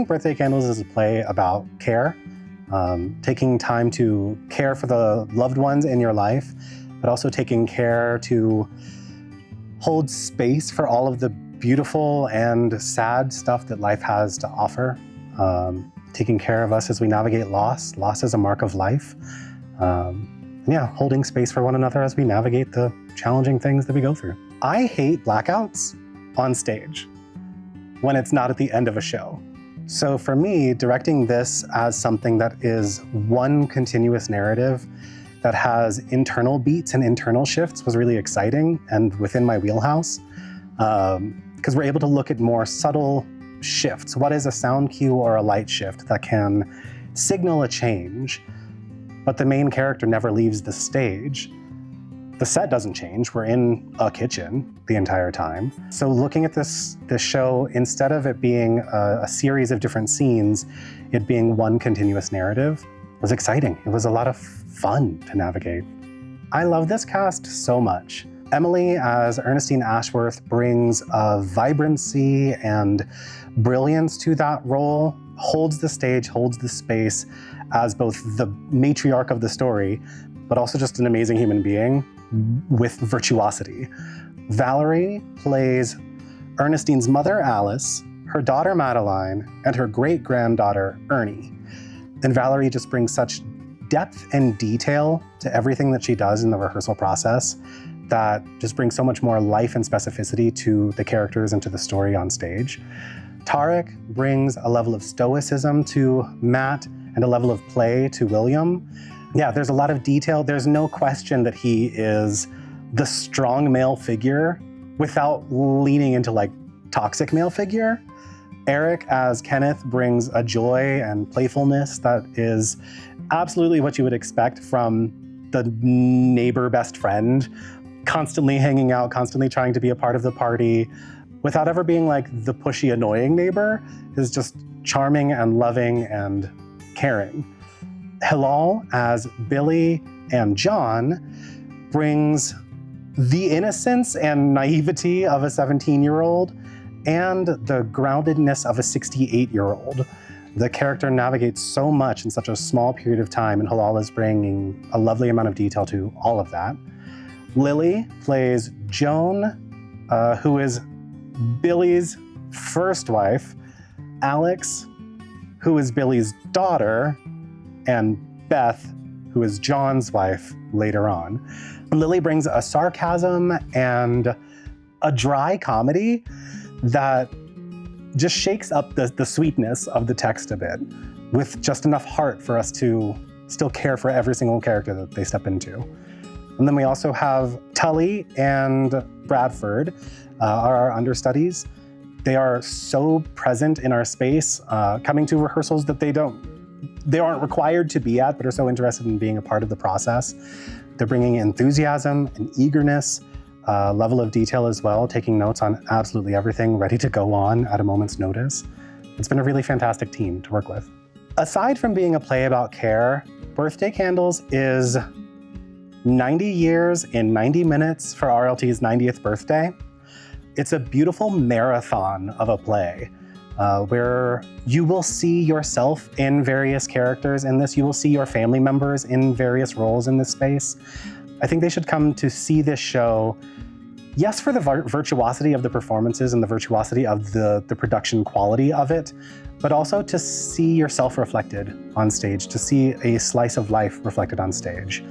Birthday Candles is a play about care, taking time to care for the loved ones in your life, but also taking care to hold space for all of the beautiful and sad stuff that life has to offer. Taking care of us as we navigate loss. Loss is a mark of life. Holding space for one another as we navigate the challenging things that we go through. I hate blackouts on stage when it's not at the end of a show. So for me, directing this as something that is one continuous narrative that has internal beats and internal shifts was really exciting and within my wheelhouse, because we're able to look at more subtle shifts. What is a sound cue or a light shift that can signal a change, but the main character never leaves the stage? The set doesn't change. We're in a kitchen the entire time. So looking at this show, instead of it being a series of different scenes, it being one continuous narrative, was exciting. It was a lot of fun to navigate. I love this cast so much. Emily as Ernestine Ashworth brings a vibrancy and brilliance to that role, holds the stage, holds the space as both the matriarch of the story, but also just an amazing human being with virtuosity. Valerie plays Ernestine's mother, Alice, her daughter, Madeline, and her great-granddaughter, Ernie. And Valerie just brings such depth and detail to everything that she does in the rehearsal process that just brings so much more life and specificity to the characters and to the story on stage. Tarek brings a level of stoicism to Matt and a level of play to William. Yeah, there's a lot of detail. There's no question that he is the strong male figure without leaning into like toxic male figure. Eric as Kenneth brings a joy and playfulness that is absolutely what you would expect from the neighbor best friend, constantly hanging out, constantly trying to be a part of the party, without ever being like the pushy, annoying neighbor, is just charming and loving and caring. Hilal as Billy and John brings the innocence and naivety of a 17-year-old and the groundedness of a 68-year-old. The character navigates so much in such a small period of time, and Hilal is bringing a lovely amount of detail to all of that. Lily plays Joan, who is Billy's first wife, Alex, who is Billy's daughter, and Beth, who is John's wife later on. Lily brings a sarcasm and a dry comedy that just shakes up the sweetness of the text a bit, with just enough heart for us to still care for every single character that they step into. And then we also have Tully and Bradford, are our understudies. They are so present in our space, coming to rehearsals that they aren't required to be at, but are so interested in being a part of the process. They're bringing enthusiasm and eagerness, level of detail as well, taking notes on absolutely everything, ready to go on at a moment's notice. It's been a really fantastic team to work with. Aside from being a play about care, Birthday Candles is 90 years in 90 minutes for RLT's 90th birthday. It's a beautiful marathon of a play where you will see yourself in various characters in this. You will see your family members in various roles in this space. I think they should come to see this show, yes, for the virtuosity of the performances and the virtuosity of the production quality of it, but also to see yourself reflected on stage, to see a slice of life reflected on stage.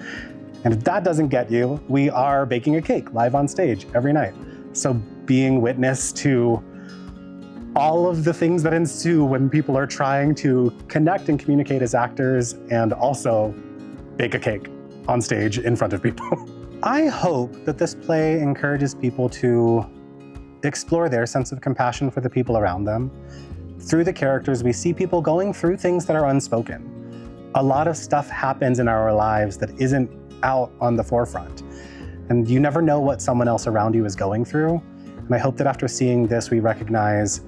And if that doesn't get you, we are baking a cake live on stage every night. So being witness to all of the things that ensue when people are trying to connect and communicate as actors and also bake a cake on stage in front of people. I hope that this play encourages people to explore their sense of compassion for the people around them. Through the characters, we see people going through things that are unspoken. A lot of stuff happens in our lives that isn't out on the forefront. And you never know what someone else around you is going through. And I hope that after seeing this, we recognize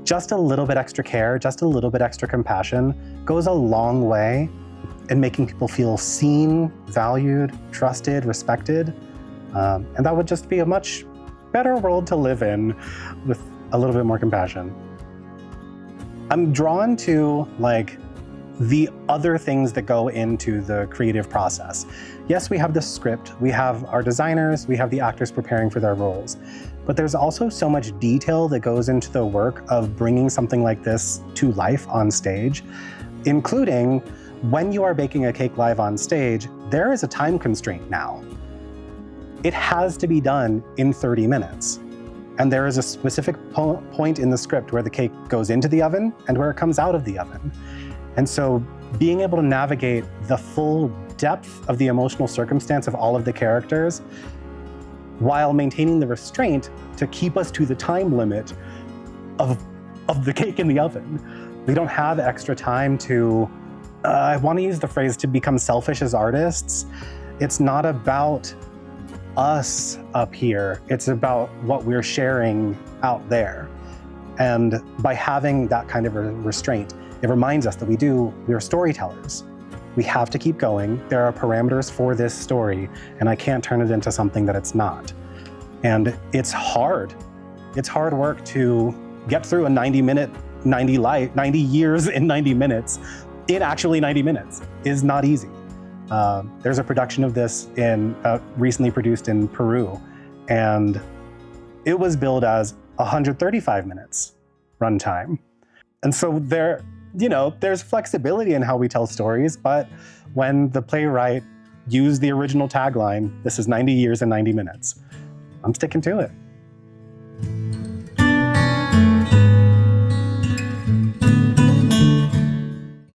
just a little bit extra care, just a little bit extra compassion goes a long way in making people feel seen, valued, trusted, respected. And that would just be a much better world to live in with a little bit more compassion. I'm drawn to like the other things that go into the creative process. Yes, we have the script, we have our designers, we have the actors preparing for their roles, but there's also so much detail that goes into the work of bringing something like this to life on stage, including when you are baking a cake live on stage, there is a time constraint now. It has to be done in 30 minutes. And there is a specific point in the script where the cake goes into the oven and where it comes out of the oven. And so being able to navigate the full depth of the emotional circumstance of all of the characters while maintaining the restraint to keep us to the time limit of the cake in the oven. We don't have extra time to, I want to use the phrase, to become selfish as artists. It's not about us up here, it's about what we're sharing out there. And by having that kind of a restraint, it reminds us that we're storytellers. We have to keep going. There are parameters for this story, and I can't turn it into something that it's not. And it's hard. It's hard work to get through a 90 years in 90 minutes. In actually 90 minutes is not easy. There's a production of this recently produced in Peru, and it was billed as 135 minutes runtime. And so there's flexibility in how we tell stories, but when the playwright used the original tagline, this is 90 years and 90 minutes, I'm sticking to it.